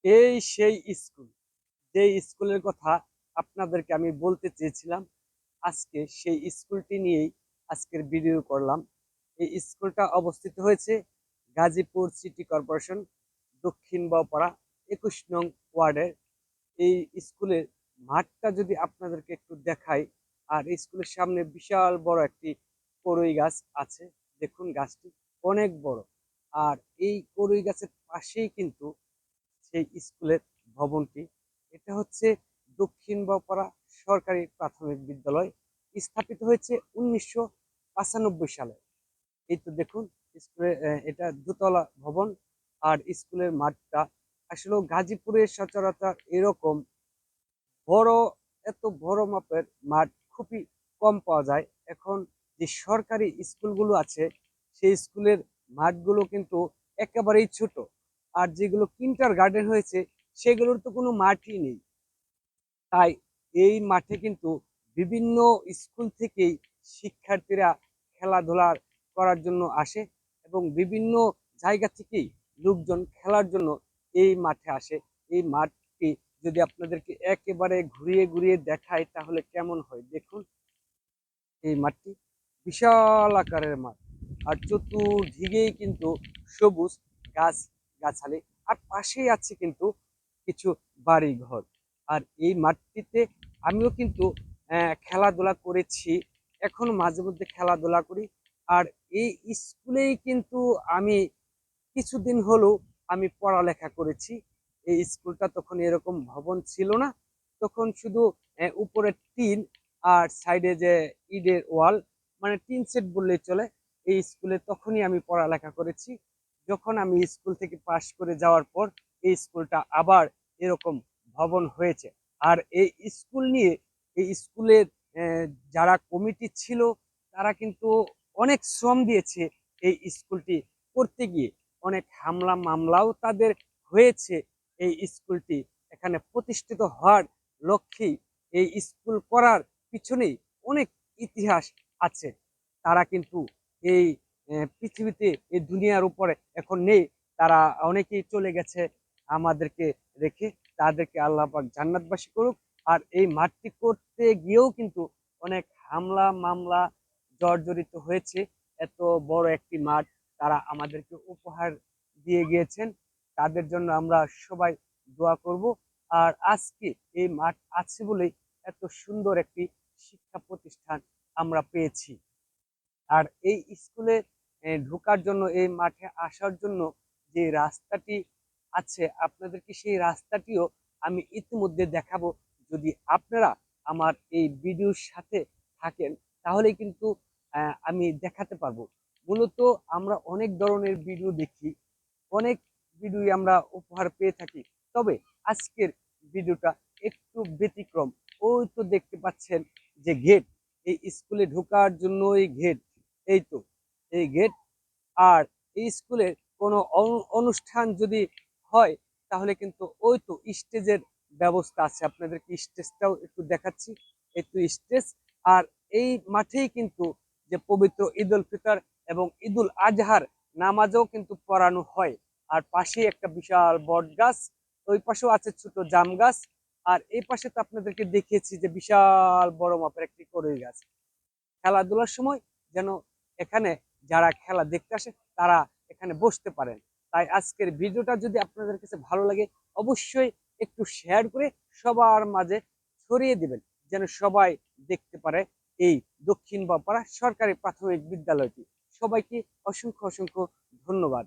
এই সেই স্কুল, যে স্কুলের কথা আপনাদেরকে আমি বলতে চেয়েছিলাম। আজকে সেই স্কুলটি নিয়েই আজকের ভিডিও করলাম। এই স্কুলটা অবস্থিত হয়েছে গাজীপুর সিটি কর্পোরেশন, দক্ষিণ বাউপাড়া 21 নং ওয়ার্ডের। এই স্কুলের মাঠটা যদি আপনাদেরকে একটু দেখাই, আর স্কুলের সামনে বিশাল বড় একটি কড়ই গাছ আছে। দেখুন গাছটি অনেক বড়। আর এই কড়ই গাছের পাশেই কিন্তু সেই স্কুলের ভবনটি। এটা হচ্ছে দক্ষিণ বাউপাড়া সরকারি প্রাথমিক বিদ্যালয়। স্থাপিত হয়েছে 1995 সালে। এই তো দেখুন স্কুলের এটা দোতলা ভবন। আর স্কুলের মাঠটা আসলে গাজীপুরের সচরাচর এরকম বড়, এত বড় মাপের মাঠ খুবই কম পাওয়া যায়। এখন যে সরকারি স্কুলগুলো আছে সেই স্কুলের মাঠগুলো কিন্তু একেবারেই ছোট। আর যেগুলো কিন্ডার গার্ডেন হয়েছে সেগুলোর তো কোনো মাঠই নেই। তাই এই মাঠে কিন্তু বিভিন্ন স্কুল থেকেই শিক্ষার্থীরা খেলাধুলা করার জন্য আসে, এবং বিভিন্ন জায়গা থেকেই লোকজন খেলার জন্য এই মাঠে আসে। এই মাঠটি যদি আপনাদেরকে একেবারে ঘুরিয়ে ঘুরিয়ে দেখায় তাহলে কেমন হয় দেখুন। এই মাঠটি বিশাল আকারের মাঠ, আর চতুর্দিকেই কিন্তু সবুজ গাছ গাছালি, আর পাশেই আছে কিন্তু কিছু বাড়ি ঘর। আর এই মাঠটিতে আমিও কিন্তু খেলাধুলা করেছি, এখনো মাঝে মধ্যে খেলাধুলা করি। আর এই স্কুলেই কিন্তু আমি কিছুদিন হলেও আমি পড়ালেখা করেছি। এই স্কুলটা তখন এরকম ভবন ছিল না, তখন শুধু উপরে টিন আর সাইডে যে ইটের ওয়াল, মানে টিন সেট বললেই চলে। এই স্কুলে তখনই আমি পড়ালেখা করেছি। যখন আমি স্কুল থেকে পাশ করে যাওয়ার পর এই স্কুলটা আবার এরকম ভবন হয়েছে। আর এই স্কুল নিয়ে এই স্কুলের যারা কমিটি ছিল তারা কিন্তু অনেক শ্রম দিয়েছে এই স্কুলটি করতে গিয়ে। অনেক হামলা মামলাও তাদের হয়েছে। এই স্কুলটি এখানে প্রতিষ্ঠিত হওয়ার লক্ষ্যেই এই স্কুল করার পিছনেই অনেক ইতিহাস আছে। তারা কিন্তু এই পৃথিবীতে এই দুনিয়ার উপরে এখন নেই। তারা অনেকেই চলে গেছে আমাদেরকে রেখে। তাদেরকে আল্লাহ পাক জান্নাতবাসী করুক। আর এই মাঠটি করতে গিয়েও কিন্তু অনেক হামলা মামলা জর্জরিত হয়েছে। এত বড় একটি মাঠ তারা আমাদেরকে উপহার দিয়ে গিয়েছেন, তাদের জন্য আমরা সবাই দোয়া করব। আর আজকে এই মাঠ আছে বলেই এত সুন্দর একটি শিক্ষা প্রতিষ্ঠান আমরা পেয়েছি। আর এই স্কুলে ঢোকার জন্য, এই মাঠে আসার জন্য যে রাস্তাটি আছে আপনাদেরকে সেই রাস্তাটিও আমি ইতিমধ্যে দেখাবো। যদি আপনারা আমার এই ভিডিওর সাথে থাকেন তাহলে কিন্তু আমি দেখাতে পারবো। মূলত আমরা অনেক ধরনের ভিডিও দেখি, অনেক ভিডিও আমরা উপহার পেয়ে থাকি, তবে আজকের ভিডিওটা একটু ব্যতিক্রম। ওই তো দেখতে পাচ্ছেন যে গেট, এই স্কুলে ঢোকার জন্য এই গেট, এই তো এই গেট। আর এই স্কুলে কোনো অনুষ্ঠান যদি হয় তাহলে কিন্তু ওই তো স্টেজের ব্যবস্থা আছে। আপনাদেরকে স্টেজটাও একটু দেখাচ্ছি, এই তো স্টেজ। আর এই মাঠেই কিন্তু যে পবিত্র ঈদ উল ফিতর এবং ঈদ উল আজহার নামাজও কিন্তু পড়ানো হয়। আর পাশে একটা বিশাল বট গাছ, ওই পাশেও আছে ছোট জাম গাছ। আর এই পাশে তো আপনাদেরকে দেখিয়েছি যে বিশাল বড় মাপের একটি কড়ই গাছ। খেলাধুলার সময় যেন এখানে যারা খেলা দেখতে আসে তারা এখানে বসতে পারেন। তাই আজকের ভিডিওটা যদি আপনাদের কাছে ভালো লাগে অবশ্যই একটু শেয়ার করে সবার মাঝে ছড়িয়ে দিবেন, যেন সবাই দেখতে পারে এই দক্ষিণ বাউপাড়া সরকারি প্রাথমিক বিদ্যালয়টি। সবাইকে অসংখ্য অসংখ্য ধন্যবাদ।